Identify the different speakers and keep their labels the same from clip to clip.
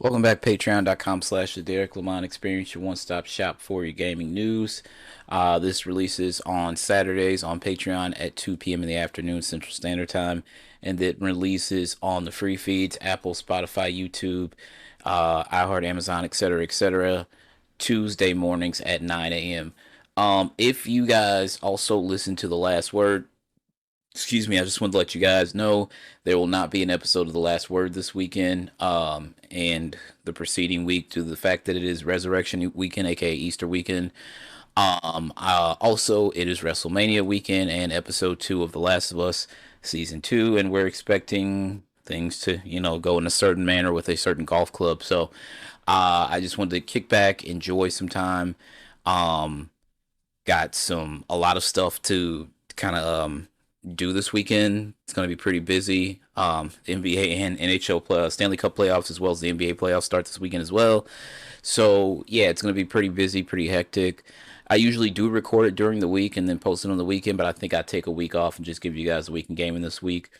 Speaker 1: Welcome back, patreon.com/slash the Derrick Lamon Experience, your one-stop shop for your gaming news. This releases on Saturdays on Patreon at 2 p.m. in the afternoon Central Standard Time, and it releases on the free feeds, Apple, Spotify, YouTube, iHeart, Amazon, etc., Tuesday mornings at 9 a.m. If you guys also listen to The Last Word, excuse me, I just wanted to let you guys know there will not be an episode of The Last Word this weekend, and the preceding week due to the fact that it is Resurrection weekend, aka Easter weekend. Also, it is WrestleMania weekend and episode 2 of The Last of Us season 2, and we're expecting things to, go in a certain manner with a certain golf club. So, I just wanted to kick back, enjoy some time. Um, got a lot of stuff to kind of do this weekend. It's going to be pretty busy. NBA and NHL Stanley Cup playoffs, as well as the NBA playoffs, start this weekend as well. So yeah, it's going to be pretty busy, pretty hectic. I usually do record it during the week and then post it on the weekend, but I think I take a week off and just give you guys a weekend gaming this week.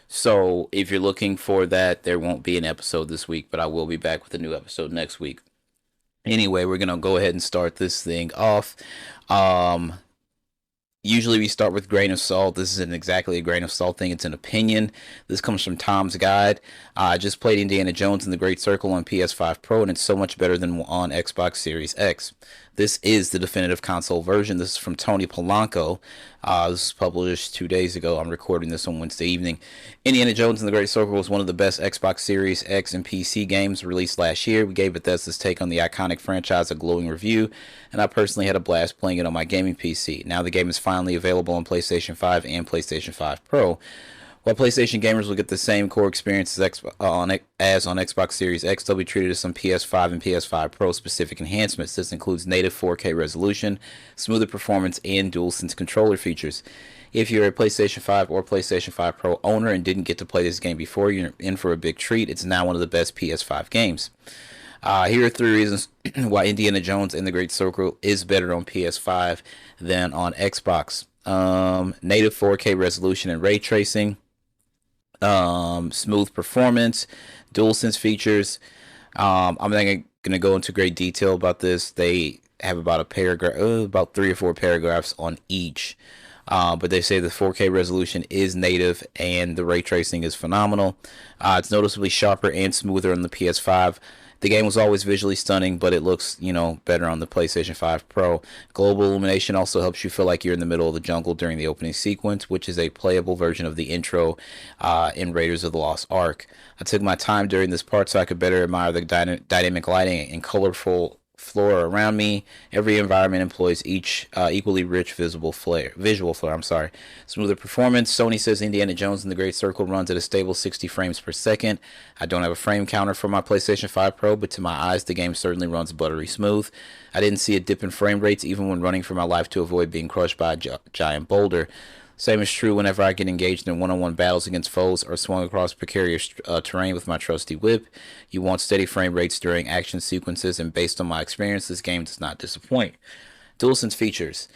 Speaker 1: So if you're looking for that, there won't be an episode this week, but I will be back with a new episode next week. Anyway, we're gonna go ahead and start this thing off. Um, Usually we start with grain of salt. This isn't exactly a grain of salt thing. It's an opinion. This comes from Tom's Guide. I just played Indiana Jones in the Great Circle on PS5 Pro, and it's so much better than on Xbox Series X. This is the definitive console version. This is from Tony Polanco. This was published 2 days ago. I'm recording this on Wednesday evening. Indiana Jones and the Great Circle was one of the best Xbox Series X and PC games released last year. We gave Bethesda's take on the iconic franchise a glowing review, and I personally had a blast playing it on my gaming PC. Now the game is finally available on PlayStation 5 and PlayStation 5 Pro. While PlayStation gamers will get the same core experience as on Xbox Series X, they'll be treated to some PS5 and PS5 Pro specific enhancements. This includes native 4K resolution, smoother performance, and DualSense controller features. If you're a PlayStation 5 or PlayStation 5 Pro owner and didn't get to play this game before, you're in for a big treat. It's now one of the best PS5 games. Here are 3 reasons why Indiana Jones and the Great Circle is better on PS5 than on Xbox. Native 4K resolution and ray tracing, smooth performance, DualSense features. I'm not going to go into great detail about this. They have about a paragraph, about 3 or 4 paragraphs on each. But they say the 4K resolution is native and the ray tracing is phenomenal. It's noticeably sharper and smoother on the PS5. The game was always visually stunning, but it looks, better on the PlayStation 5 Pro. Global illumination also helps you feel like you're in the middle of the jungle during the opening sequence, which is a playable version of the intro in Raiders of the Lost Ark. I took my time during this part so I could better admire the dynamic lighting and colorful flora around me. Every environment employs each equally rich visual flare. I'm sorry. Smoother performance. Sony says Indiana Jones and the Great Circle runs at a stable 60 frames per second. I don't have a frame counter for my PlayStation 5 Pro, but to my eyes, the game certainly runs buttery smooth. I didn't see a dip in frame rates even when running for my life to avoid being crushed by a giant boulder. Same is true whenever I get engaged in one-on-one battles against foes or swung across precarious terrain with my trusty whip. You want steady frame rates during action sequences, and based on my experience, this game does not disappoint. DualSense features.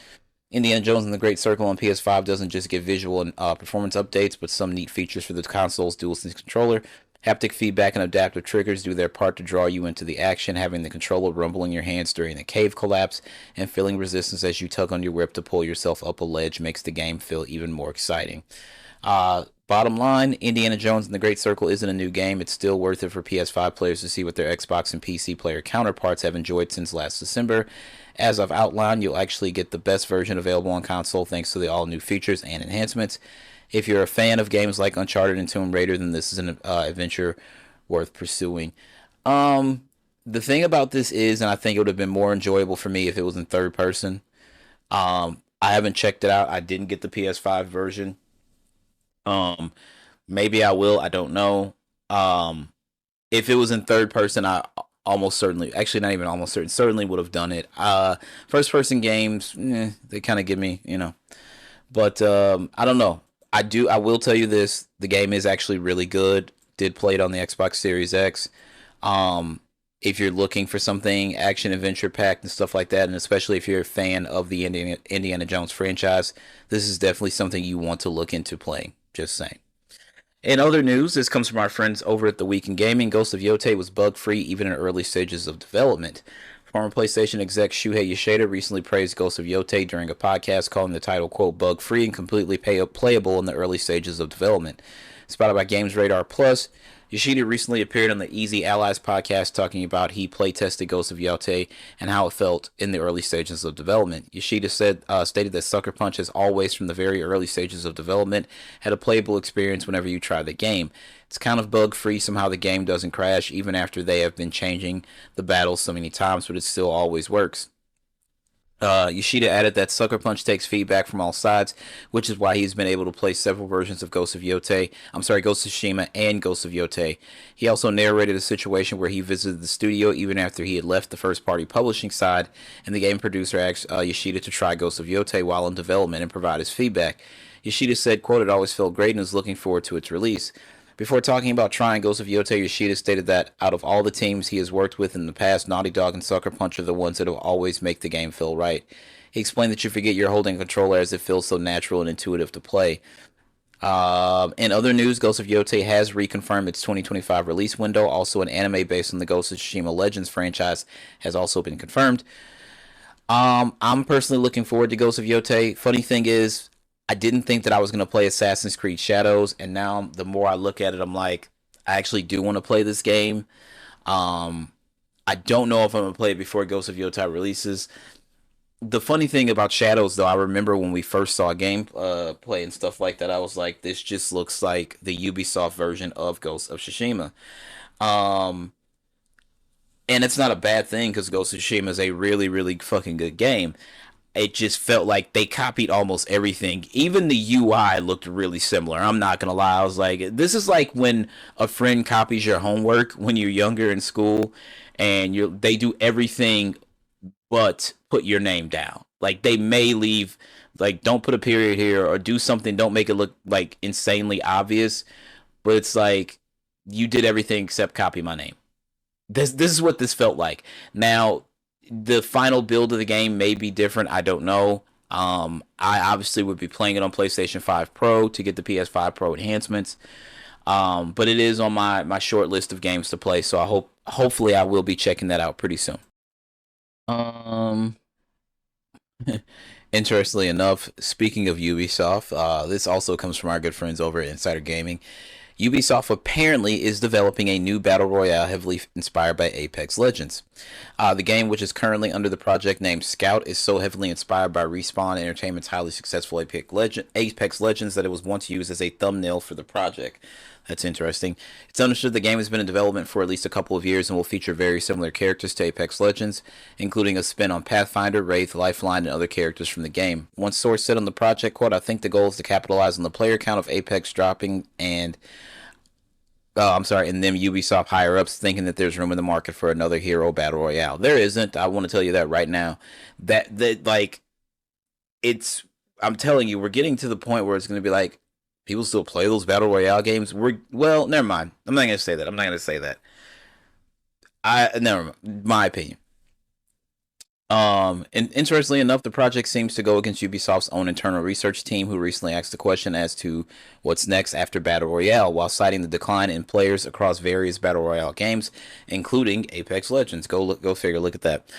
Speaker 1: Indiana Jones and the Great Circle on PS5 doesn't just give visual and performance updates, but some neat features for the console's DualSense controller. Haptic feedback and adaptive triggers do their part to draw you into the action, having the controller rumble in your hands during the cave collapse and feeling resistance as you tug on your whip to pull yourself up a ledge makes the game feel even more exciting. Bottom line, Indiana Jones and the Great Circle isn't a new game. It's still worth it for PS5 players to see what their Xbox and PC player counterparts have enjoyed since last December. As I've outlined, you'll actually get the best version available on console thanks to the all-new features and enhancements. If you're a fan of games like Uncharted and Tomb Raider, then this is an adventure worth pursuing. The thing about this is, and I think it would have been more enjoyable for me if it was in third person. I haven't checked it out. I didn't get the PS5 version. Um, Maybe I will. I don't know. If it was in third person, I almost certainly, actually not even almost certainly would have done it. First person games, they kind of give me, But I don't know. I will tell you this: the game is actually really good. Did play it on the Xbox Series X. Um, if you're looking for something action adventure packed and stuff like that, and especially if you're a fan of the Indiana Jones franchise, this is definitely something you want to look into playing. Just saying. In other news, this comes from our friends over at The Week in Gaming. Ghost of Yotei was bug-free even in early stages of development. Former PlayStation exec Shuhei Yoshida recently praised Ghost of Yotei during a podcast, calling the title, quote, bug-free and completely playable in the early stages of development. Spotted by Games Radar Plus, Yoshida recently appeared on the Easy Allies podcast talking about he playtested Ghost of Yotei and how it felt in the early stages of development. Yoshida stated that Sucker Punch has always, from the very early stages of development, had a playable experience whenever you try the game. It's kind of bug free. Somehow the game doesn't crash, even after they have been changing the battles so many times, but it still always works. Yoshida added that Sucker Punch takes feedback from all sides, which is why he's been able to play several versions of Ghost of Yotei. I'm sorry, Ghost of Tsushima and Ghost of Yotei. He also narrated a situation where he visited the studio even after he had left the first-party publishing side, and the game producer asked Yoshida to try Ghost of Yotei while in development and provide his feedback. Yoshida said, quote, it always felt great and is looking forward to its release. Before talking about trying Ghost of Yotei, Yoshida stated that out of all the teams he has worked with in the past, Naughty Dog and Sucker Punch are the ones that will always make the game feel right. He explained that you forget you're holding a controller as it feels so natural and intuitive to play. In other news, Ghost of Yotei has reconfirmed its 2025 release window. Also, an anime based on the Ghost of Tsushima Legends franchise has also been confirmed. I'm personally looking forward to Ghost of Yotei. Funny thing is, I didn't think that I was going to play Assassin's Creed Shadows, and now the more I look at it, I'm like, I actually do want to play this game. Um, I don't know if I'm going to play it before Ghost of Yotei releases. The funny thing about Shadows, though, I remember when we first saw game play and stuff like that, I was like, this just looks like the Ubisoft version of Ghost of Tsushima. Um, and it's not a bad thing because Ghost of Tsushima is a really, really fucking good game. It just felt like they copied almost everything. Even the UI looked really similar. I'm not gonna lie. I was like, this is like when a friend copies your homework when you're younger in school, and they do everything but put your name down. Like they may leave, like don't put a period here or do something. Don't make it look like insanely obvious. But it's like you did everything except copy my name. This is what this felt like. Now the final build of the game may be different. I don't know. I obviously would be playing it on PlayStation 5 Pro to get the PS5 Pro enhancements. But it is on my short list of games to play, so hopefully I will be checking that out pretty soon. Um, Interestingly enough, speaking of Ubisoft, this also comes from our good friends over at Insider Gaming. Ubisoft apparently is developing a new battle royale heavily inspired by Apex Legends. The game, which is currently under the project name Scout, is so heavily inspired by Respawn Entertainment's highly successful Apex Legends that it was once used as a thumbnail for the project. That's interesting. It's understood the game has been in development for at least a couple of years and will feature very similar characters to Apex Legends, including a spin on Pathfinder, Wraith, Lifeline, and other characters from the game. One source said on the project, quote, I think the goal is to capitalize on the player count of Apex dropping and and them Ubisoft higher ups thinking that there's room in the market for another hero battle royale. There isn't. I want to tell you that right now. That like it's. I'm telling you, we're getting to the point where it's going to be like people still play those battle royale games. Well, never mind. I'm not going to say that. I'm not going to say that. I never mind. My opinion. And interestingly enough, the project seems to go against Ubisoft's own internal research team, who recently asked the question as to what's next after Battle Royale, while citing the decline in players across various Battle Royale games, including Apex Legends. Go figure. Look at that.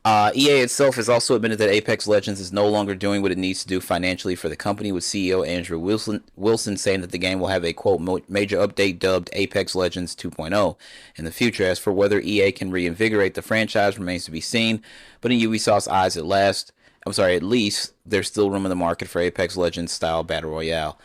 Speaker 1: EA itself has also admitted that Apex Legends is no longer doing what it needs to do financially for the company, with CEO Andrew Wilson saying that the game will have a, quote, major update dubbed Apex Legends 2.0 in the future. As for whether EA can reinvigorate the franchise remains to be seen, but in Ubisoft's eyes at least, there's still room in the market for Apex Legends style Battle Royale.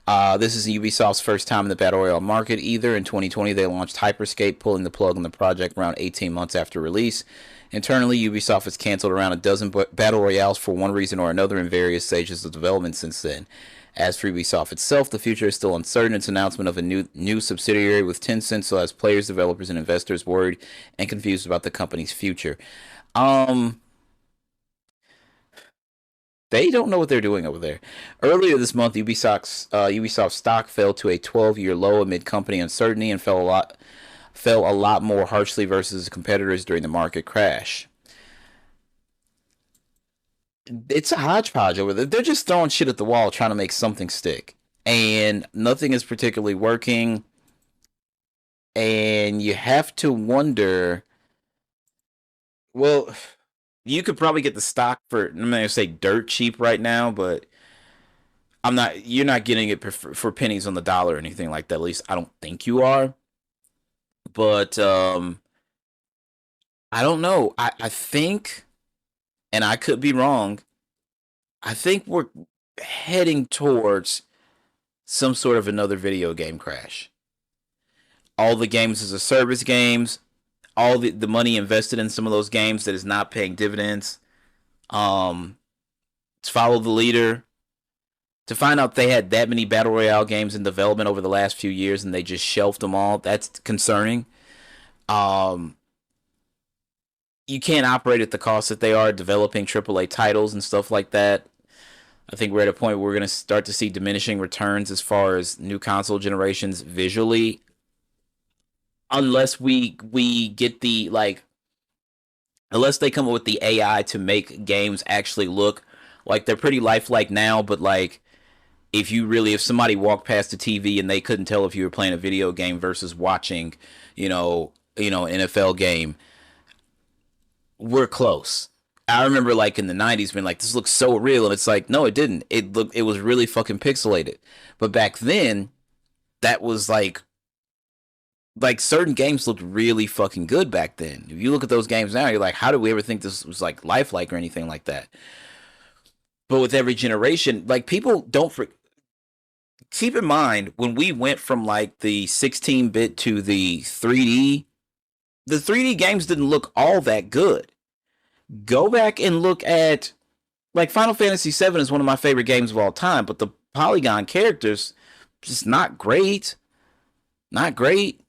Speaker 1: This is Ubisoft's first time in the Battle Royale market either. In 2020, they launched Hyperscape, pulling the plug on the project around 18 months after release. Internally, Ubisoft has canceled around a dozen Battle Royales for one reason or another in various stages of development since then. As for Ubisoft itself, the future is still uncertain. Its announcement of a new subsidiary with Tencent still has players, developers, and investors worried and confused about the company's future. Um, They don't know what they're doing over there. Earlier this month, Ubisoft stock fell to a 12-year low amid company uncertainty and fell a lot more harshly versus competitors during the market crash. It's a hodgepodge over there. They're just throwing shit at the wall trying to make something stick. and nothing is particularly working. And you have to wonder, well, you could probably get the stock for, I'm not gonna say dirt cheap right now, but you're not getting it for pennies on the dollar or anything like that. At least I don't think you are. But I don't know. I think, and I could be wrong, I think we're heading towards some sort of another video game crash. All the games as a service games, all the money invested in some of those games that is not paying dividends. To follow the leader, to find out they had that many battle royale games in development over the last few years and they just shelved them all. That's concerning. Um, you can't operate at the cost that they are developing AAA titles and stuff like that. I think we're at a point where we're going to start to see diminishing returns as far as new console generations visually, unless we get the like, unless they come up with the AI to make games actually look like they're pretty lifelike now, but like if somebody walked past the TV and they couldn't tell if you were playing a video game versus watching, NFL game, we're close. I remember like in the 90s being like, this looks so real, and it's like, no, it didn't. It was really fucking pixelated. But back then, that was like certain games looked really fucking good back then. If you look at those games now, you're like, how did we ever think this was like lifelike or anything like that? But with every generation, like people don't keep in mind when we went from like the 16-bit to the 3D games didn't look all that good. Go back and look at like Final Fantasy VII is one of my favorite games of all time, but the polygon characters just not great. Not great.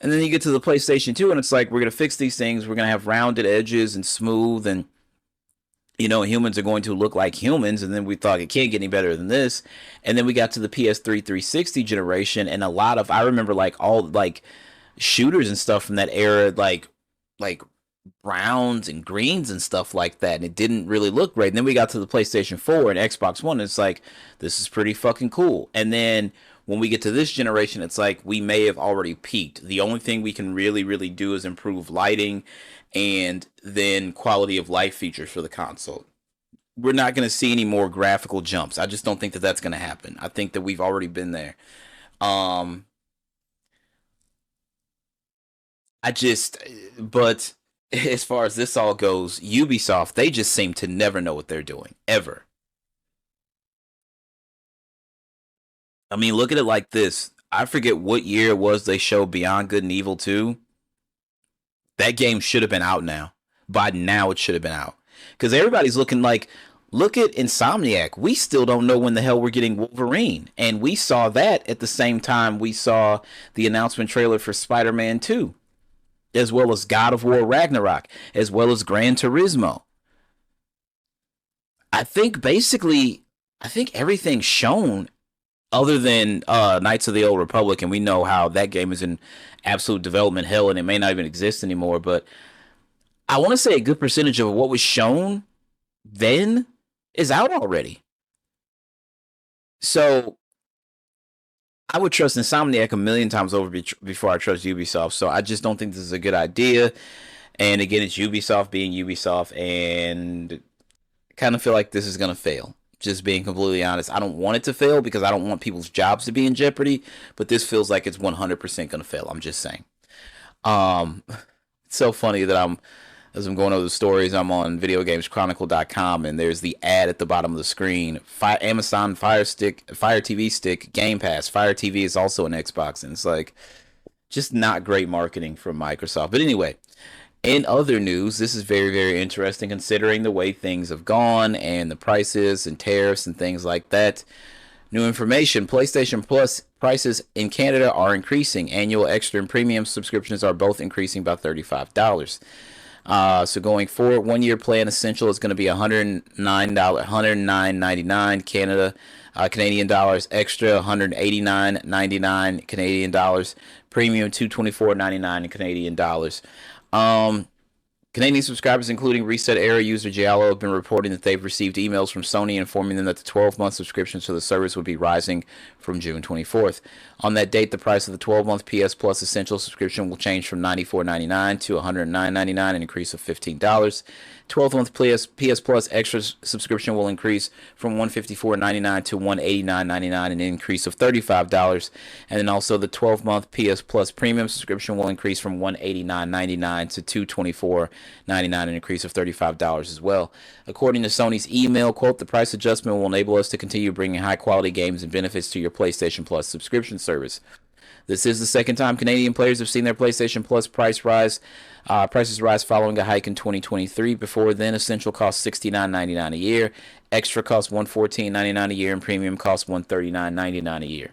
Speaker 1: And then you get to the PlayStation 2 and it's like, we're going to fix these things. We're going to have rounded edges and smooth, and humans are going to look like humans. And then we thought it can't get any better than this. And then we got to the PS3 360 generation, and I remember like all like shooters and stuff from that era, like browns and greens and stuff like that, and it didn't really look great. And then we got to the PlayStation 4 and Xbox One, and it's like, this is pretty fucking cool. And then when we get to this generation, it's like we may have already peaked. The only thing we can really, really do is improve lighting and then quality of life features for the console. We're not going to see any more graphical jumps. I just don't think that that's going to happen. I think that we've already been there. Um, but as far as this all goes, Ubisoft, they just seem to never know what they're doing, ever. I mean, look at it like this. I forget what year it was they showed Beyond Good and Evil 2. That game should have been out now. By now, it should have been out. Because everybody's looking like, look at Insomniac. We still don't know when the hell we're getting Wolverine. And we saw that at the same time we saw the announcement trailer for Spider-Man 2. As well as God of War Ragnarok. As well as Gran Turismo. I think everything's shown other than Knights of the Old Republic, and we know how that game is in absolute development hell and it may not even exist anymore, but I want to say a good percentage of what was shown then is out already. So I would trust Insomniac a million times over before I trust Ubisoft, so I just don't think this is a good idea. And again, it's Ubisoft being Ubisoft, and I kind of feel like this is going to fail. Just being completely honest, I don't want it to fail because I don't want people's jobs to be in jeopardy, but this feels like it's 100% going to fail. I'm just saying. It's so funny that as I'm going over the stories, I'm on videogameschronicle.com, and there's the ad at the bottom of the screen. Amazon Fire TV Stick, Game Pass. Fire TV is also an Xbox, and it's like just not great marketing from Microsoft. But anyway, in other news, this is very, very interesting considering the way things have gone and the prices and tariffs and things like that. New information, PlayStation Plus prices in Canada are increasing. Annual extra and premium subscriptions are both increasing by $35. So going forward, 1 year plan essential is going to be $109.99 Canadian dollars. Extra $189.99 Canadian dollars. Premium $224.99 Canadian dollars. Canadian subscribers, including Reset Era user Giallo, have been reporting that they've received emails from Sony informing them that the 12-month subscriptions to the service would be rising from June 24th. On that date, the price of the 12-month PS Plus Essential subscription will change from $94.99 to $109.99, an increase of $15. 12-month PS Plus Extra subscription will increase from $154.99 to $189.99, an increase of $35. And then also the 12-month PS Plus Premium subscription will increase from $189.99 to $224.99, an increase of $35 as well. According to Sony's email, quote, the price adjustment will enable us to continue bringing high-quality games and benefits to your PlayStation Plus subscription service. This is the second time Canadian players have seen their PlayStation Plus prices rise following a hike in 2023. Before then, Essential cost $69.99 a year, Extra cost $114.99 a year, and Premium cost $139.99 a year.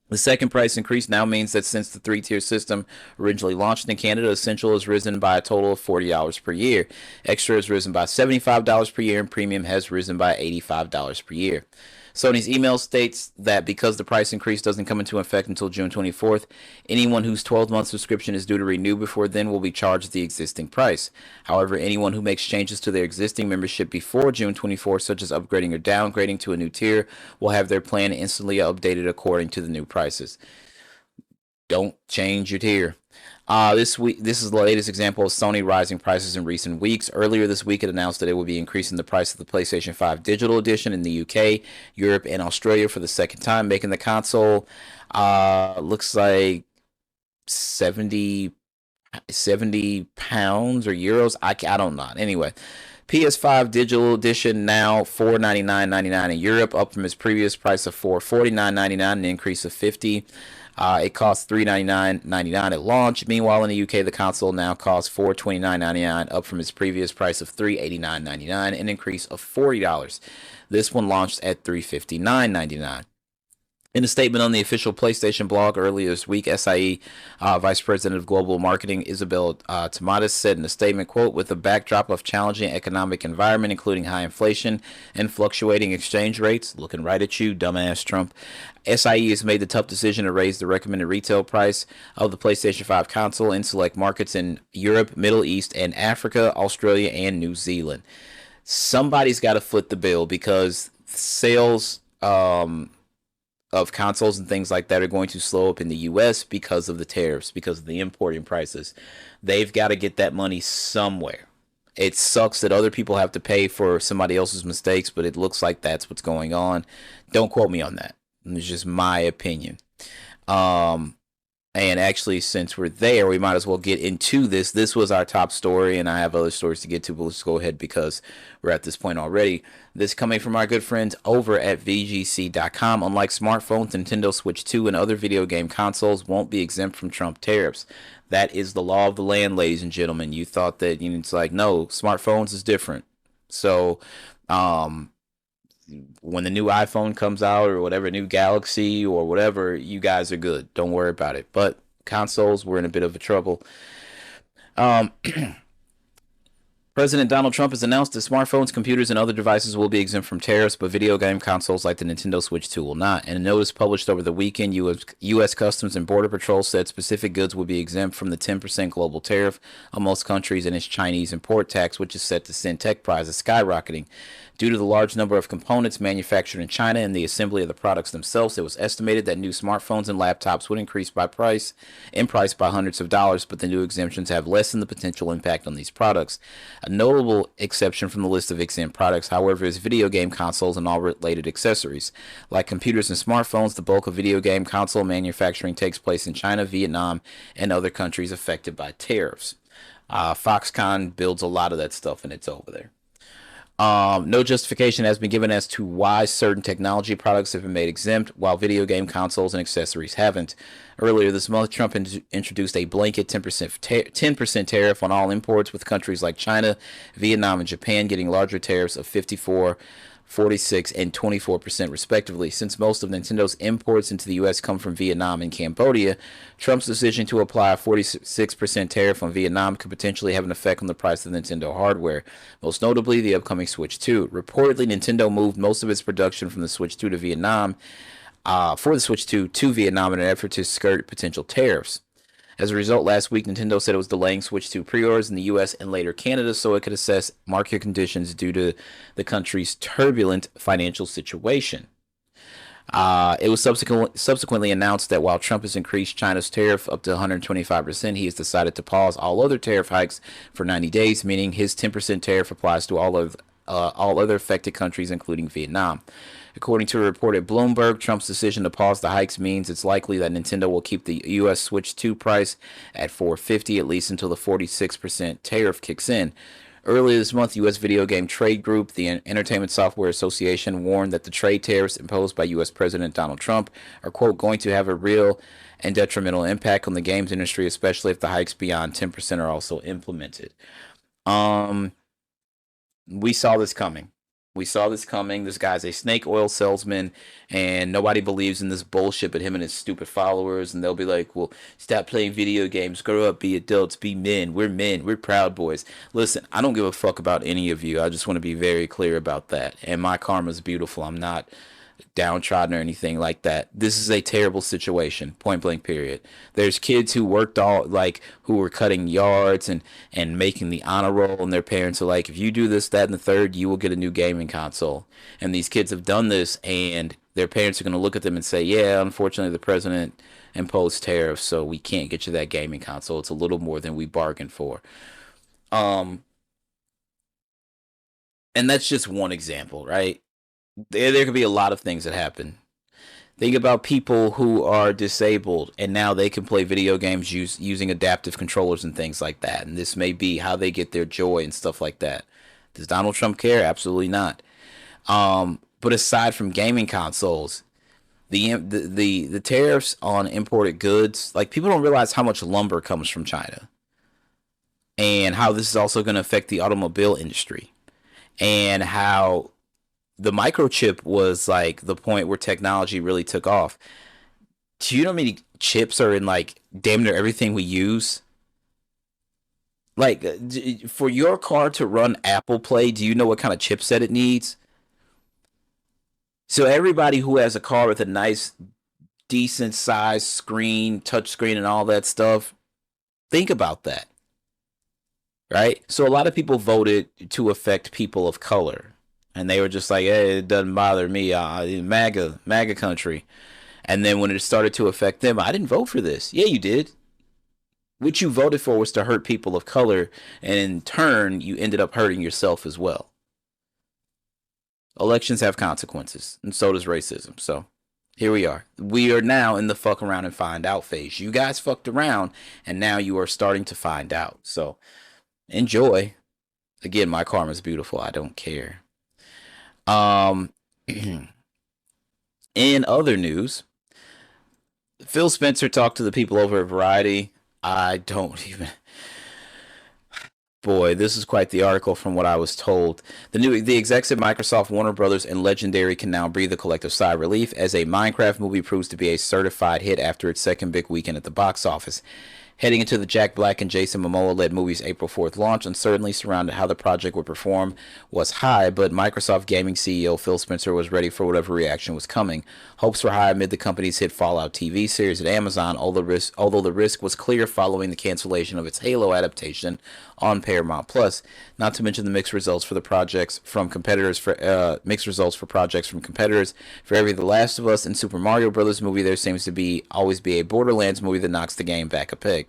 Speaker 1: The second price increase now means that since the three-tier system originally launched in Canada, Essential has risen by a total of $40 per year. Extra has risen by $75 per year, and Premium has risen by $85 per year. Sony's email states that because the price increase doesn't come into effect until June 24th, anyone whose 12-month subscription is due to renew before then will be charged the existing price. However, anyone who makes changes to their existing membership before June 24th, such as upgrading or downgrading to a new tier, will have their plan instantly updated according to the new prices. Don't change your tier. This is the latest example of Sony rising prices in recent weeks. Earlier this week, it announced that it would be increasing the price of the PlayStation 5 Digital Edition in the UK, Europe, and Australia for the second time, making the console looks like 70 pounds or euros. I don't know. Anyway, PS5 Digital Edition now $499.99 in Europe, up from its previous price of $449.99, an increase of $50. It costs $399.99 at launch. Meanwhile, in the UK, the console now costs $429.99, up from its previous price of $389.99, an increase of $40. This one launched at $359.99. In a statement on the official PlayStation blog earlier this week, SIE Vice President of Global Marketing Isabel Tomatis said in a statement, quote, with a backdrop of challenging economic environment, including high inflation and fluctuating exchange rates, looking right at you, dumbass Trump, SIE has made the tough decision to raise the recommended retail price of the PlayStation 5 console in select markets in Europe, Middle East, and Africa, Australia, and New Zealand. Somebody's got to foot the bill because sales of consoles and things like that are going to slow up in the US because of the tariffs, because of the importing prices. They've got to get that money somewhere. It sucks that other people have to pay for somebody else's mistakes, but it looks like that's what's going on. Don't quote me on that. It's just my opinion. And actually, since we're there, we might as well get into this. This was our top story, and I have other stories to get to, but let's go ahead because we're at this point already. This coming from our good friends over at VGC.com. Unlike smartphones, Nintendo Switch 2 and other video game consoles won't be exempt from Trump tariffs. That is the law of the land, ladies and gentlemen. You thought that, it's like, no, smartphones is different. So, when the new iPhone comes out or whatever, new Galaxy or whatever, you guys are good. Don't worry about it. But consoles, we're in a bit of a trouble. President Donald Trump has announced that smartphones, computers, and other devices will be exempt from tariffs, but video game consoles like the Nintendo Switch 2 will not. In a notice published over the weekend, U.S. Customs and Border Patrol said specific goods will be exempt from the 10% global tariff on most countries and its Chinese import tax, which is set to send tech prices skyrocketing. Due to the large number of components manufactured in China and the assembly of the products themselves, it was estimated that new smartphones and laptops would increase in price by hundreds of dollars, but the new exemptions have lessened the potential impact on these products. A notable exception from the list of exempt products, however, is video game consoles and all related accessories. Like computers and smartphones, the bulk of video game console manufacturing takes place in China, Vietnam, and other countries affected by tariffs. Foxconn builds a lot of that stuff, and it's over there. No justification has been given as to why certain technology products have been made exempt, while video game consoles and accessories haven't. Earlier this month, Trump introduced a blanket 10% tariff on all imports, with countries like China, Vietnam, and Japan getting larger tariffs of 54%, 46%, and 24% respectively. Since most of Nintendo's imports into the U.S. come from Vietnam and Cambodia, Trump's decision to apply a 46% tariff on Vietnam could potentially have an effect on the price of Nintendo hardware, most notably the upcoming Switch 2. Reportedly, Nintendo moved most of its production from the Switch 2 to Vietnam, for the Switch 2 to Vietnam in an effort to skirt potential tariffs. As a result, last week Nintendo said it was delaying Switch 2 pre-orders in the US and later Canada so it could assess market conditions due to the country's turbulent financial situation. It was subsequently announced that while Trump has increased China's tariff up to 125%, he has decided to pause all other tariff hikes for 90 days, meaning his 10% tariff applies to all other affected countries, including Vietnam. According to a report at Bloomberg, Trump's decision to pause the hikes means it's likely that Nintendo will keep the U.S. Switch 2 price at $450 at least until the 46% tariff kicks in. Earlier this month, U.S. video game trade group, the Entertainment Software Association, warned that the trade tariffs imposed by U.S. President Donald Trump are, quote, going to have a real and detrimental impact on the games industry, especially if the hikes beyond 10% are also implemented. We saw this coming. This guy's a snake oil salesman, and nobody believes in this bullshit but him and his stupid followers. And they'll be like, well, stop playing video games, grow up, be adults, be men. We're Proud Boys. Listen, I don't give a fuck about any of you. I just want to be very clear about that. And my karma's beautiful. I'm not downtrodden or anything like that. This is a terrible situation, point blank period. There's kids who worked who were cutting yards and making the honor roll, and their parents are like, if you do this, that, and the third, you will get a new gaming console. And these kids have done this, and their parents are going to look at them and say, yeah, unfortunately the president imposed tariffs, so we can't get you that gaming console. It's a little more than we bargained for. And that's just one example, right? There could be a lot of things that happen. Think about people who are disabled and now they can play video games using adaptive controllers and things like that. And this may be how they get their joy and stuff like that. Does Donald Trump care? Absolutely not. But aside from gaming consoles, the tariffs on imported goods, like people don't realize how much lumber comes from China and how this is also going to affect the automobile industry and how the microchip was like the point where technology really took off. Do you know how many chips are in like damn near everything we use? Like for your car to run Apple Play, do you know what kind of chipset it needs? So everybody who has a car with a nice, decent size screen, touch screen, and all that stuff, think about that, right? So a lot of people voted to affect people of color, and they were just like, "Hey, it doesn't bother me, MAGA country." And then when it started to affect them, I didn't vote for this. Yeah, you did. What you voted for was to hurt people of color, and in turn, you ended up hurting yourself as well. Elections have consequences, and so does racism. So here we are. We are now in the fuck around and find out phase. You guys fucked around, and now you are starting to find out. So enjoy. Again, my karma's beautiful. I don't care. Um, in other news, Phil Spencer talked to the people over at Variety. I don't even. Boy, this is quite the article from what I was told. The execs at Microsoft, Warner Brothers, and Legendary can now breathe a collective sigh of relief as a Minecraft movie proves to be a certified hit after its second big weekend at the box office. Heading into the Jack Black and Jason Momoa-led movie's April 4th launch, uncertainty surrounding how the project would perform was high, but Microsoft Gaming CEO Phil Spencer was ready for whatever reaction was coming. Hopes were high amid the company's hit Fallout TV series at Amazon, although the risk was clear following the cancellation of its Halo adaptation on Paramount Plus. Not to mention the mixed results for projects from competitors. For every The Last of Us and Super Mario Brothers movie, there seems to always be a Borderlands movie that knocks the game back a peg.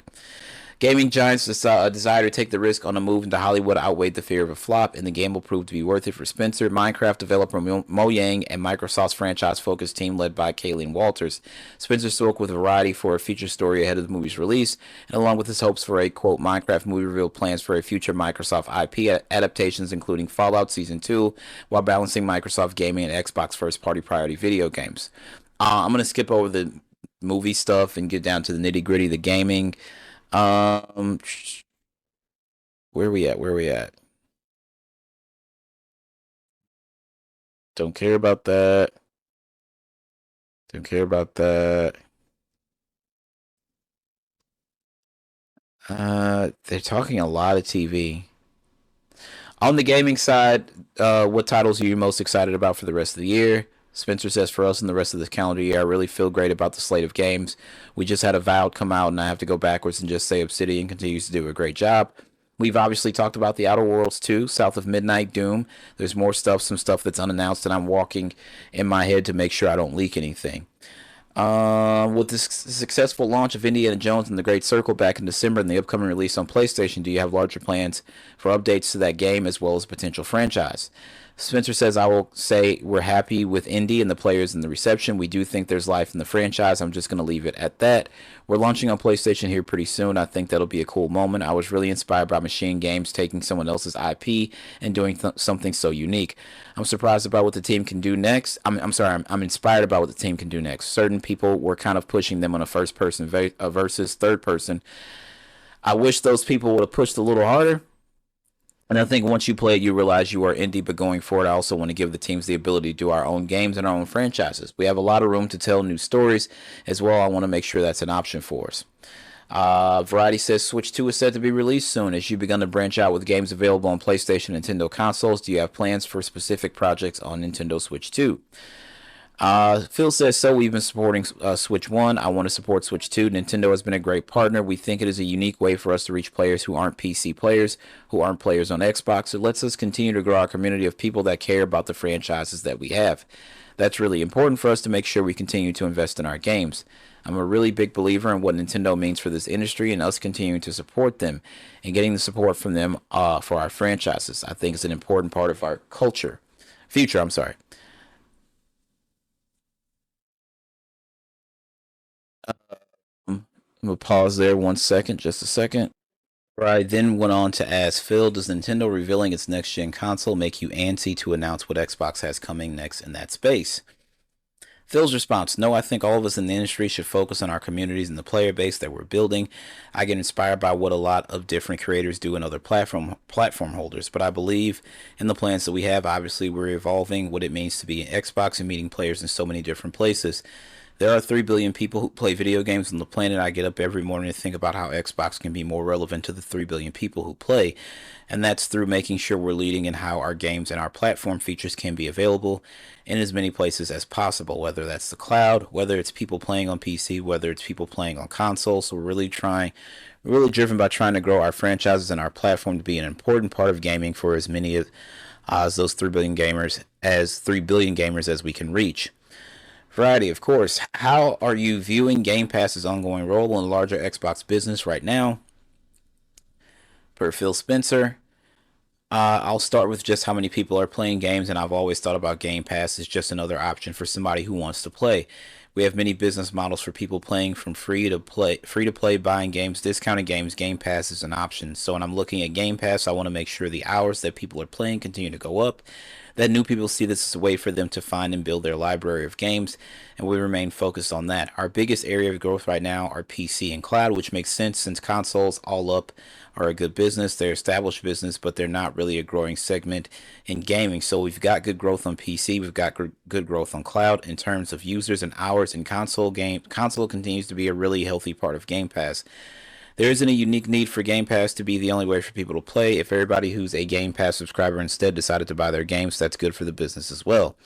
Speaker 1: Gaming giants' desire to take the risk on a move into Hollywood outweighed the fear of a flop, and the game will prove to be worth it for Spencer, Minecraft developer Mo Yang, and Microsoft's franchise-focused team led by Kayleen Walters. Spencer spoke with Variety for a feature story ahead of the movie's release, and along with his hopes for a, quote, Minecraft movie, revealed plans for a future Microsoft IP adaptations, including Fallout Season 2, while balancing Microsoft Gaming and Xbox first-party priority video games. I'm going to skip over the movie stuff and get down to the nitty-gritty, the gaming. Where we at? Don't care about that. They're talking a lot of TV. On the gaming side, what titles are you most excited about for the rest of the year? Spencer says, for us in the rest of the calendar year, I really feel great about the slate of games. We just had Avowed come out, and I have to go backwards and just say Obsidian continues to do a great job. We've obviously talked about the Outer Worlds too, South of Midnight, Doom. There's more stuff, some stuff that's unannounced, and I'm walking in my head to make sure I don't leak anything. With the successful launch of Indiana Jones and the Great Circle back in December and the upcoming release on PlayStation, do you have larger plans for updates to that game as well as a potential franchise? Spencer says, I will say we're happy with Indy and the players and the reception. We do think there's life in the franchise. I'm just going to leave it at that. We're launching on PlayStation here pretty soon. I think that'll be a cool moment. I was really inspired by Machine Games taking someone else's IP and doing something so unique. I'm surprised about what the team can do next. I'm sorry, I'm inspired about what the team can do next. Certain people were kind of pushing them on a first person versus third person. I wish those people would have pushed a little harder. And I think once you play it, you realize you are indie. But going forward, I also want to give the teams the ability to do our own games and our own franchises. We have a lot of room to tell new stories as well. I want to make sure that's an option for us. Variety says Switch 2 is set to be released soon. As you begun to branch out with games available on PlayStation and Nintendo consoles, do you have plans for specific projects on Nintendo Switch 2? Phil says, so we've been supporting Switch 1. I want to support Switch 2. Nintendo has been a great partner. We think it is a unique way for us to reach players who aren't PC players, who aren't players on Xbox. It lets us continue to grow our community of people that care about the franchises that we have. That's really important for us to make sure we continue to invest in our games. I'm a really big believer in what Nintendo means for this industry and us continuing to support them and getting the support from them for our franchises. I think it's an important part of our future, I'm sorry. I'm gonna pause there 1 second, just a second. Right, then went on to ask Phil, does Nintendo revealing its next gen console make you antsy to announce what Xbox has coming next in that space? Phil's response, no, I think all of us in the industry should focus on our communities and the player base that we're building. I get inspired by what a lot of different creators do and other platform holders, but I believe in the plans that we have. Obviously, we're evolving what it means to be an Xbox and meeting players in so many different places. There are 3 billion people who play video games on the planet. I get up every morning to think about how Xbox can be more relevant to the 3 billion people who play. And that's through making sure we're leading in how our games and our platform features can be available in as many places as possible, whether that's the cloud, whether it's people playing on PC, whether it's people playing on consoles. So we're really driven by trying to grow our franchises and our platform to be an important part of gaming for as many as those 3 billion gamers as we can reach. Variety, of course. How are you viewing Game Pass's ongoing role in the larger Xbox business right now? Per Phil Spencer. I'll start with just how many people are playing games, and I've always thought about Game Pass as just another option for somebody who wants to play. We have many business models for people playing from free to play, buying games, discounted games. Game Pass is an option. So when I'm looking at Game Pass, I want to make sure the hours that people are playing continue to go up, that new people see this as a way for them to find and build their library of games, and we remain focused on that. Our biggest area of growth right now are PC and cloud, which makes sense since consoles all up are a good business. They're established business, but they're not really a growing segment in gaming. So we've got good growth on PC. We've got good growth on cloud in terms of users and hours in console. Console continues to be a really healthy part of Game Pass. There isn't a unique need for Game Pass to be the only way for people to play. If everybody who's a Game Pass subscriber instead decided to buy their games, that's good for the business as well.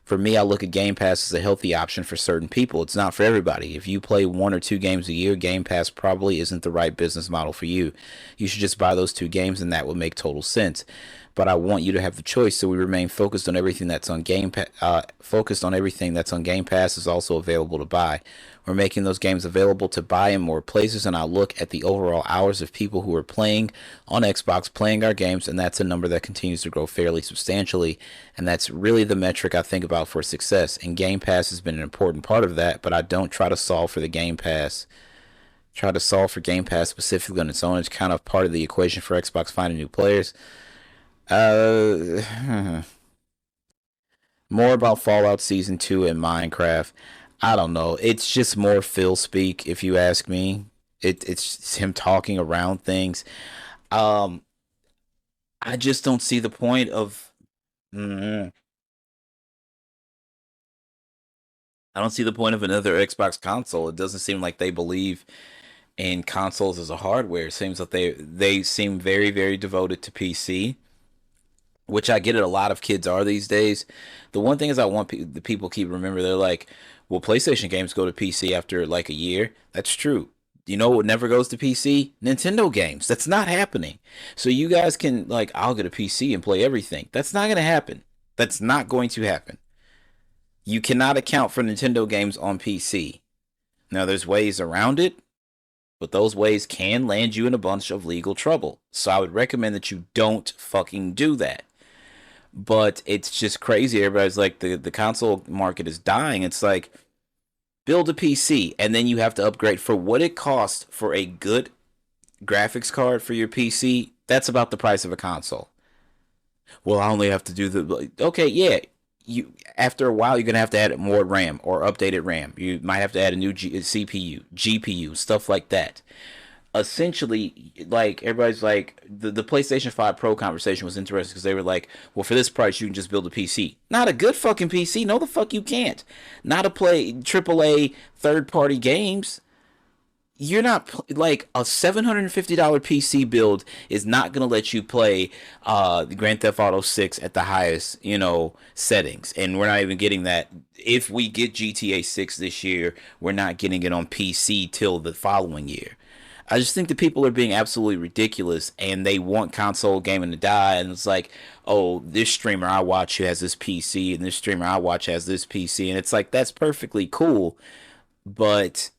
Speaker 1: For me, I look at Game Pass as a healthy option for certain people. It's not for everybody. If you play 1 or 2 games a year, Game Pass probably isn't the right business model for you. You should just buy those 2 games, and that would make total sense. But I want you to have the choice, so we remain focused on everything that's on Game Pass. Focused on everything that's on Game Pass is also available to buy. We're making those games available to buy in more places, and I look at the overall hours of people who are playing on Xbox, playing our games, and that's a number that continues to grow fairly substantially, and that's really the metric I think about for success. And Game Pass has been an important part of that, but I don't try to solve for the Game Pass. Try to solve for Game Pass specifically on its own. It's kind of part of the equation for Xbox finding new players. Uh, More about Fallout Season 2 and Minecraft. I don't know. It's just more Phil speak, if you ask me. It's him talking around things. Um, I just don't see the point of. Mm, I don't see the point of another Xbox console. It doesn't seem like they believe in consoles as a hardware. It seems that they seem very devoted to PC, which I get it. A lot of kids are these days. The one thing is, I want the people keep remember. They're like, well, PlayStation games go to PC after like a year. That's true. You know what never goes to PC? Nintendo games. That's not happening. So you guys can like, I'll get a PC and play everything. That's not going to happen. That's not going to happen. You cannot account for Nintendo games on PC. Now, there's ways around it, but those ways can land you in a bunch of legal trouble. So I would recommend that you don't fucking do that. But it's just crazy. Everybody's like, the console market is dying. It's like, build a PC and then you have to upgrade for what it costs for a good graphics card for your PC. That's about the price of a console. Well, I only have to do the okay, yeah. You after a while, you're gonna have to add more RAM or updated RAM. You might have to add a new CPU, GPU, stuff like that. Essentially, like everybody's like the PlayStation 5 Pro conversation was interesting because they were like, well, for this price you can just build a PC. Not a good fucking PC. No, the fuck you can't. Not to play AAA third party games. You're not like a $750 PC build is not gonna let you play the Grand Theft Auto 6 at the highest settings, and we're not even getting that. If we get GTA 6 this year, we're not getting it on PC till the following year. I just think that people are being absolutely ridiculous and they want console gaming to die. And it's like, oh, this streamer I watch has this PC and this streamer I watch has this PC. And it's like, that's perfectly cool. But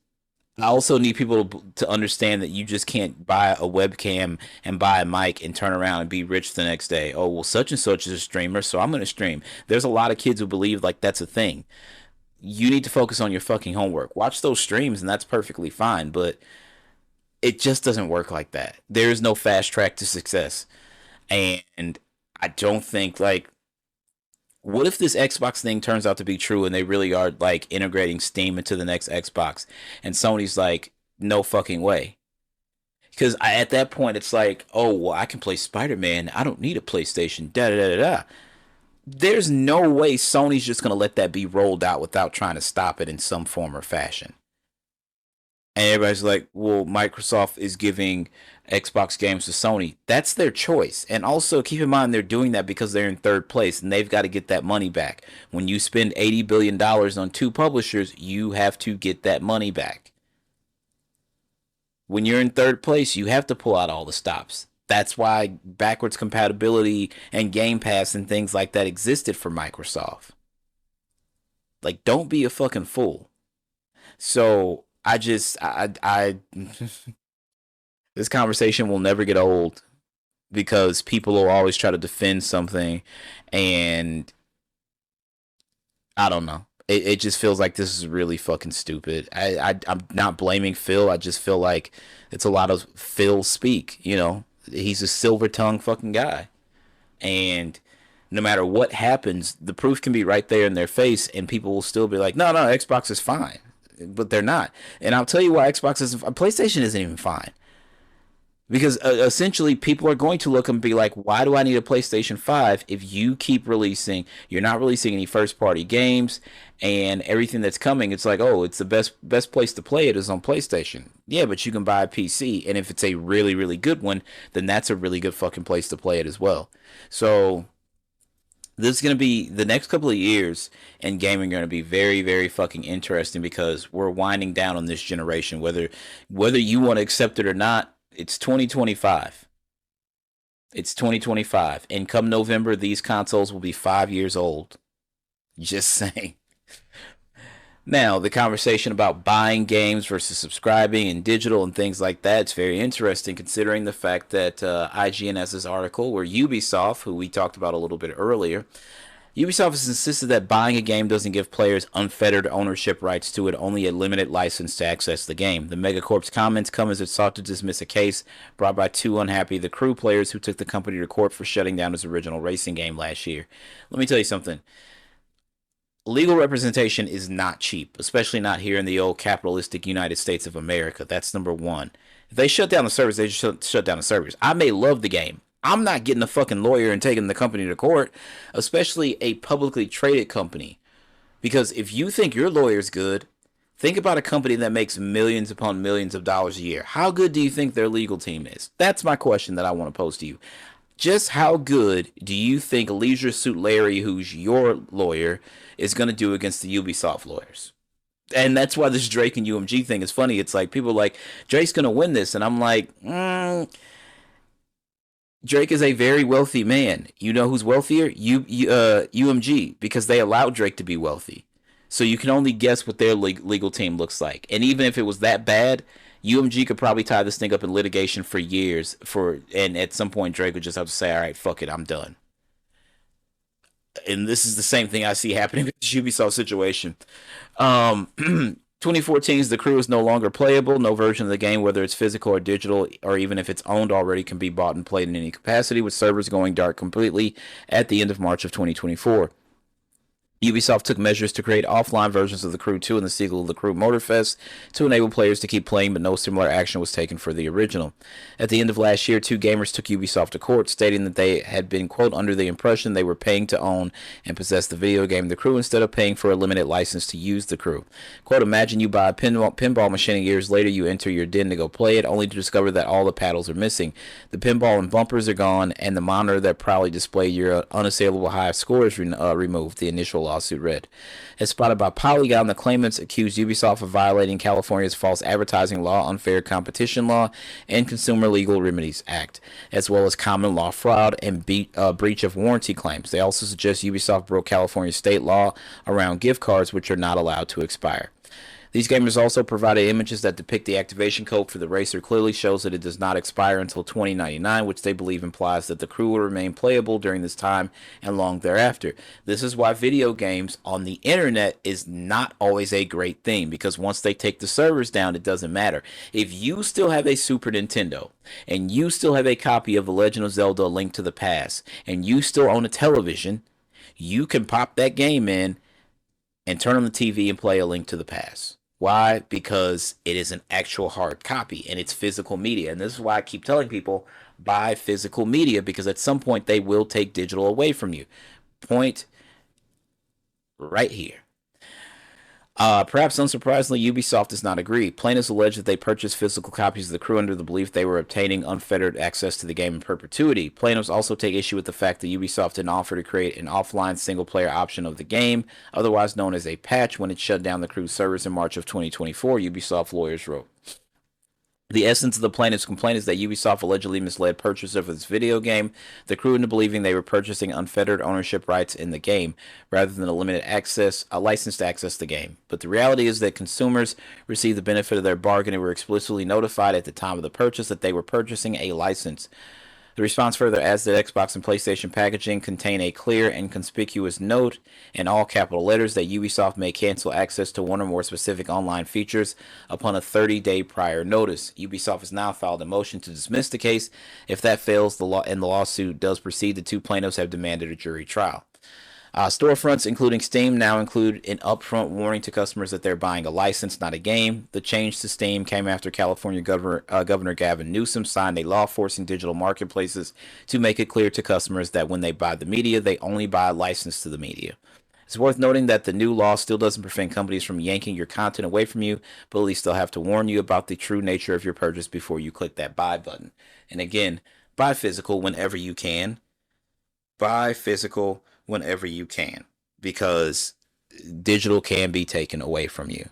Speaker 1: I also need people to understand that you just can't buy a webcam and buy a mic and turn around and be rich the next day. Oh, well, such and such is a streamer, so I'm going to stream. There's a lot of kids who believe like that's a thing. You need to focus on your fucking homework. Watch those streams and that's perfectly fine. But it just doesn't work like that. There is no fast track to success. And I don't think like what if this Xbox thing turns out to be true and they really are like integrating Steam into the next Xbox and Sony's like no fucking way. Cuz at that point it's like, "Oh, well I can play Spider-Man. I don't need a PlayStation." Da da da da. There's no way Sony's just going to let that be rolled out without trying to stop it in some form or fashion. And everybody's like, well, Microsoft is giving Xbox games to Sony. That's their choice. And also keep in mind they're doing that because they're in third place and they've got to get that money back. When you spend $80 billion on two publishers, you have to get that money back. When you're in third place, you have to pull out all the stops. That's why backwards compatibility and Game Pass and things like that existed for Microsoft. Like, don't be a fucking fool. So I this conversation will never get old because people will always try to defend something, and I don't know. It just feels like this is really fucking stupid. I'm not blaming Phil. I just feel like it's a lot of Phil speak. He's a silver tongue fucking guy, and no matter what happens, the proof can be right there in their face, and people will still be like, no, Xbox is fine. But they're not. And I'll tell you why PlayStation isn't even fine. Because essentially people are going to look and be like, why do I need a PlayStation 5 if you're not releasing any first party games and everything that's coming, it's like, oh, it's the best place to play it is on PlayStation. Yeah, but you can buy a PC, and if it's a really, really good one, then that's a really good fucking place to play it as well. So this is going to be the next couple of years in gaming are going to be very, very fucking interesting because we're winding down on this generation. Whether you want to accept it or not, it's 2025. It's 2025. And come November, these consoles will be 5 years old. Just saying. Now, the conversation about buying games versus subscribing and digital and things like that, it's very interesting considering the fact that IGN has this article where Ubisoft, who we talked about a little bit earlier, Ubisoft has insisted that buying a game doesn't give players unfettered ownership rights to it, only a limited license to access the game. The Megacorp's comments come as it sought to dismiss a case brought by two unhappy The Crew players who took the company to court for shutting down its original racing game last year. Let me tell you something. Legal representation is not cheap, especially not here in the old capitalistic United States of America. That's number one. If they shut down the servers, they just shut down the servers. I may love the game. I'm not getting a fucking lawyer and taking the company to court, especially a publicly traded company. Because if you think your lawyer's good, think about a company that makes millions upon millions of dollars a year. How good do you think their legal team is? That's my question that I want to pose to you. Just how good do you think Leisure Suit Larry, who's your lawyer, is going to do against the Ubisoft lawyers? And that's why this Drake and UMG thing is funny. It's like people are like Drake's going to win this, and I'm like, Drake is a very wealthy man. You know who's wealthier? UMG, because they allowed Drake to be wealthy. So you can only guess what their legal team looks like. And even if it was that bad, UMG could probably tie this thing up in litigation for years. And at some point Drake would just have to say, "All right, fuck it, I'm done." And this is the same thing I see happening with the Ubisoft situation. 2014's The Crew is no longer playable. No version of the game, whether it's physical or digital, or even if it's owned already, can be bought and played in any capacity, with servers going dark completely at the end of March of 2024. Ubisoft took measures to create offline versions of The Crew 2 and the sequel of The Crew Motorfest to enable players to keep playing, but no similar action was taken for the original. At the end of last year, two gamers took Ubisoft to court, stating that they had been, quote, under the impression they were paying to own and possess the video game The Crew instead of paying for a limited license to use The Crew. Quote, imagine you buy a pinball machine and years later you enter your den to go play it, only to discover that all the paddles are missing. The pinball and bumpers are gone, and the monitor that proudly displayed your unassailable high score is removed, the initial lawsuit read. As spotted by Polygon, the claimants accused Ubisoft of violating California's false advertising law, unfair competition law, and Consumer Legal Remedies Act, as well as common law fraud and breach of warranty claims. They also suggest Ubisoft broke California state law around gift cards, which are not allowed to expire. These gamers also provided images that depict the activation code for the racer clearly shows that it does not expire until 2099, which they believe implies that the crew will remain playable during this time and long thereafter. This is why video games on the internet is not always a great thing, because once they take the servers down, it doesn't matter. If you still have a Super Nintendo and you still have a copy of The Legend of Zelda: A Link to the Past and you still own a television, you can pop that game in and turn on the TV and play A Link to the Past. Why? Because it is an actual hard copy and it's physical media. And this is why I keep telling people buy physical media, because at some point they will take digital away from you. Point right here. Perhaps unsurprisingly, Ubisoft does not agree. Plaintiffs allege that they purchased physical copies of The Crew under the belief they were obtaining unfettered access to the game in perpetuity. Plaintiffs also take issue with the fact that Ubisoft didn't offer to create an offline single-player option of the game, otherwise known as a patch, when it shut down the Crew servers in March of 2024, Ubisoft lawyers wrote. The essence of the plaintiff's complaint is that Ubisoft allegedly misled purchasers of its video game, The Crew, into believing they were purchasing unfettered ownership rights in the game, rather than a license to access the game. But the reality is that consumers received the benefit of their bargain and were explicitly notified at the time of the purchase that they were purchasing a license. The response further adds that Xbox and PlayStation packaging contain a clear and conspicuous note in all capital letters that Ubisoft may cancel access to one or more specific online features upon a 30-day prior notice. Ubisoft has now filed a motion to dismiss the case. If that fails, the lawsuit does proceed, the two plaintiffs have demanded a jury trial. Storefronts, including Steam, now include an upfront warning to customers that they're buying a license, not a game. The change to Steam came after California Governor Gavin Newsom signed a law forcing digital marketplaces to make it clear to customers that when they buy the media, they only buy a license to the media. It's worth noting that the new law still doesn't prevent companies from yanking your content away from you, but at least they'll have to warn you about the true nature of your purchase before you click that buy button. And again, buy physical whenever you can. Buy physical whenever you can, because digital can be taken away from you.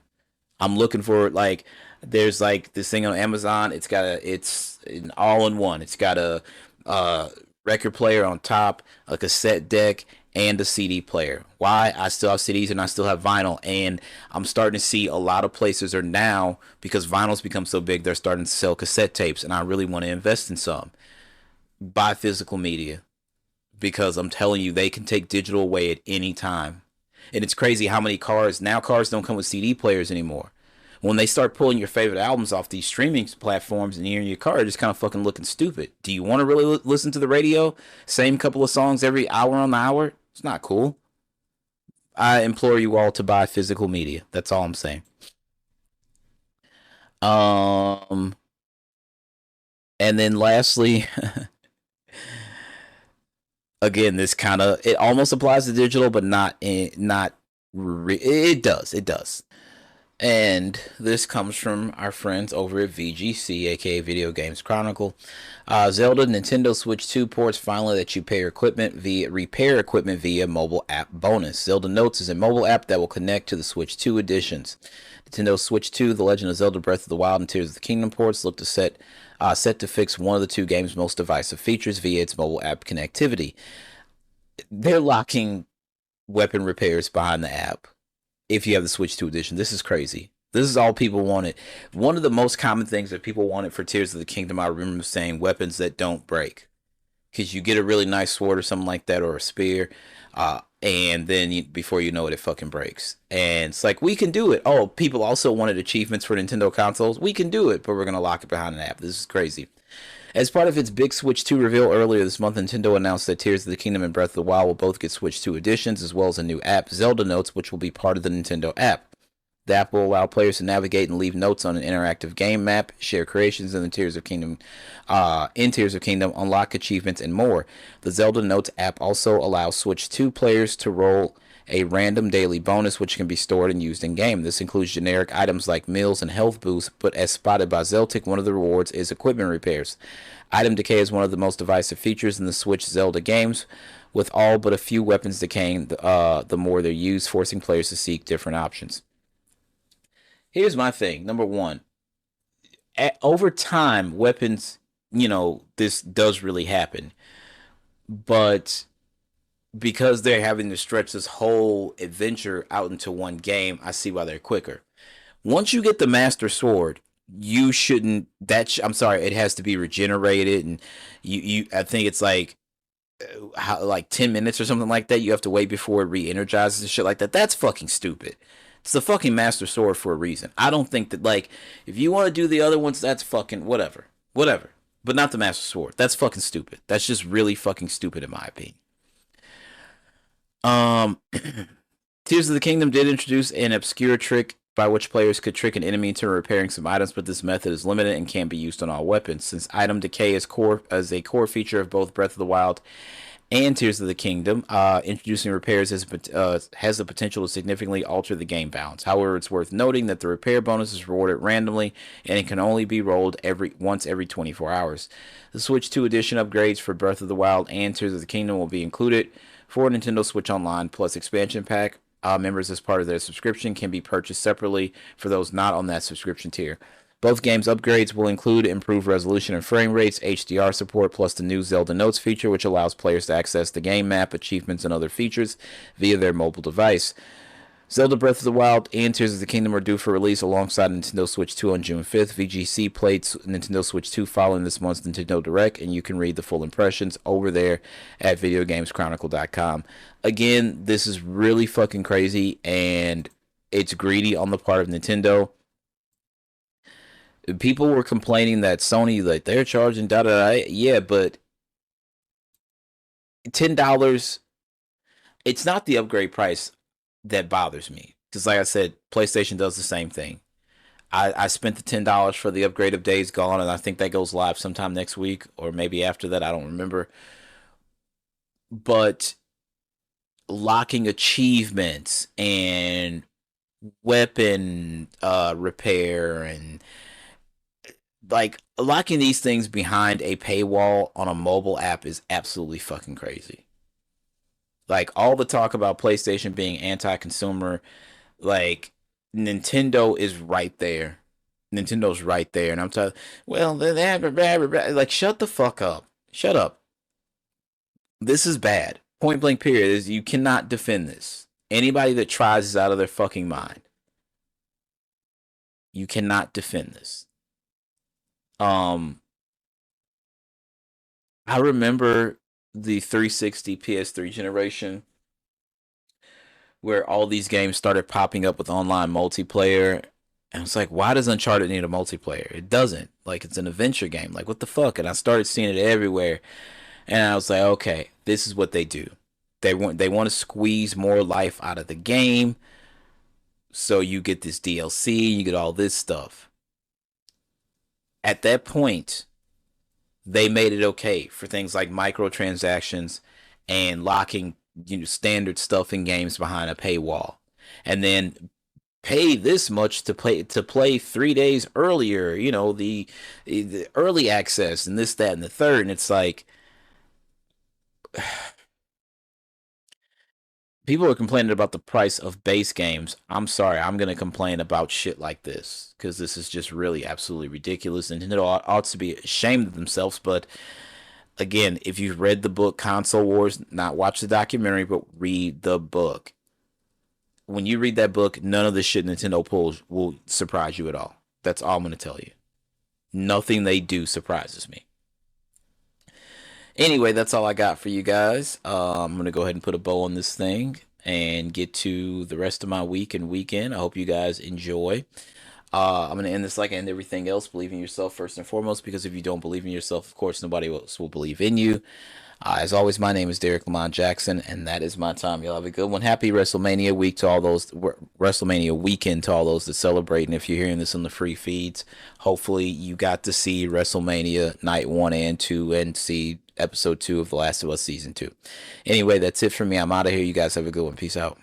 Speaker 1: I'm looking for, like, there's like this thing on Amazon. It's an all-in-one. It's got a record player on top, a cassette deck, and a CD player. Why? I still have CDs and I still have vinyl, and I'm starting to see a lot of places are now, because vinyl's become so big, they're starting to sell cassette tapes, and I really want to invest in some. Buy physical media, because I'm telling you, they can take digital away at any time. And it's crazy how many cars don't come with CD players anymore. When they start pulling your favorite albums off these streaming platforms and you're in your car, you're just kind of fucking looking stupid. Do you want to really listen to the radio? Same couple of songs every hour on the hour? It's not cool. I implore you all to buy physical media. That's all I'm saying. Um, and then lastly, again, this kind of, it almost applies to digital, but not. It does. And this comes from our friends over at VGC, aka Video Games Chronicle. Zelda Nintendo Switch 2 ports finally let you repair equipment via mobile app bonus. Zelda Notes is a mobile app that will connect to the Switch 2 editions. Nintendo Switch 2, The Legend of Zelda Breath of the Wild, and Tears of the Kingdom ports look to set to fix one of the two game's most divisive features via its mobile app connectivity. They're locking weapon repairs behind the app if you have the Switch 2 edition. This is crazy. This is all people wanted. One of the most common things that people wanted for Tears of the Kingdom, I remember saying weapons that don't break. Because you get a really nice sword or something like that, or a spear, and then before you know it, it fucking breaks. And it's like, we can do it. Oh, people also wanted achievements for Nintendo consoles. We can do it, but we're going to lock it behind an app. This is crazy. As part of its big Switch 2 reveal earlier this month, Nintendo announced that Tears of the Kingdom and Breath of the Wild will both get Switch 2 editions, as well as a new app, Zelda Notes, which will be part of the Nintendo app. The app will allow players to navigate and leave notes on an interactive game map, share creations in Tears of Kingdom, unlock achievements, and more. The Zelda Notes app also allows Switch 2 players to roll a random daily bonus which can be stored and used in game. This includes generic items like meals and health boosts, but as spotted by Zeltic, one of the rewards is equipment repairs. Item decay is one of the most divisive features in the Switch Zelda games, with all but a few weapons decaying the more they're used, forcing players to seek different options. Here's my thing. Number one, over time, weapons, this does really happen. But because they're having to stretch this whole adventure out into one game, I see why they're quicker. Once you get the Master Sword, you shouldn't. I'm sorry, it has to be regenerated, and I think it's like 10 minutes or something like that. You have to wait before it re-energizes and shit like that. That's fucking stupid. It's the fucking Master Sword for a reason. I don't think that, like, if you want to do the other ones, that's fucking whatever. Whatever. But not the Master Sword. That's fucking stupid. That's just really fucking stupid in my opinion. Um, Tears of the Kingdom did introduce an obscure trick by which players could trick an enemy into repairing some items, but this method is limited and can't be used on all weapons. Since item decay is a core feature of both Breath of the Wild and Tears of the Kingdom, introducing repairs has the potential to significantly alter the game balance. However, it's worth noting that the repair bonus is rewarded randomly, and it can only be rolled once every 24 hours. The Switch 2 edition upgrades for Breath of the Wild and Tears of the Kingdom will be included for Nintendo Switch Online Plus expansion pack. Members, as part of their subscription, can be purchased separately for those not on that subscription tier. Both games' upgrades will include improved resolution and frame rates, HDR support, plus the new Zelda Notes feature, which allows players to access the game map, achievements, and other features via their mobile device. Zelda Breath of the Wild and Tears of the Kingdom are due for release alongside Nintendo Switch 2 on June 5th. VGC played Nintendo Switch 2 following this month's Nintendo Direct, and you can read the full impressions over there at videogameschronicle.com. Again, this is really fucking crazy, and it's greedy on the part of Nintendo. People were complaining that Sony, like, they're charging yeah, but $10, it's not the upgrade price that bothers me, because like I said, PlayStation does the same thing. I spent the $10 for the upgrade of Days Gone, and I think that goes live sometime next week or maybe after that, I don't remember. But locking achievements and weapon repair and like locking these things behind a paywall on a mobile app is absolutely fucking crazy. Like, all the talk about PlayStation being anti-consumer, like, Nintendo is right there. Nintendo's right there, and I'm telling, well, they have like, shut the fuck up. Shut up. This is bad. Point blank. Period. You cannot defend this. Anybody that tries is out of their fucking mind. You cannot defend this. I remember the 360 PS3 generation where all these games started popping up with online multiplayer. And it's like, why does Uncharted need a multiplayer? It doesn't. Like, it's an adventure game. Like, what the fuck? And I started seeing it everywhere. And I was like, okay, this is what they do. They want to squeeze more life out of the game. So you get this DLC, you get all this stuff. At that point, they made it okay for things like microtransactions and locking standard stuff in games behind a paywall. And then pay this much to play 3 days earlier. The early access and this, that, and the third. And it's like people are complaining about the price of base games. I'm sorry, I'm gonna complain about shit like this because this is just really absolutely ridiculous. And Nintendo ought to be ashamed of themselves. But again, if you've read the book Console Wars, not watch the documentary, but read the book. When you read that book, none of the shit Nintendo pulls will surprise you at all. That's all I'm gonna tell you. Nothing they do surprises me. Anyway, that's all I got for you guys. I'm gonna go ahead and put a bow on this thing and get to the rest of my week and weekend. I hope you guys enjoy. I'm gonna end this like I end everything else. Believe in yourself first and foremost, because if you don't believe in yourself, of course, nobody else will believe in you. As always, my name is Derrick Lamon Jackson, and that is my time. Y'all have a good one. Happy WrestleMania week to all those, WrestleMania weekend to all those that celebrate. And if you're hearing this on the free feeds, hopefully you got to see WrestleMania night 1 and 2 and see episode 2 of The Last of Us season 2. Anyway, that's it for me. I'm out of here. You guys have a good one. Peace out.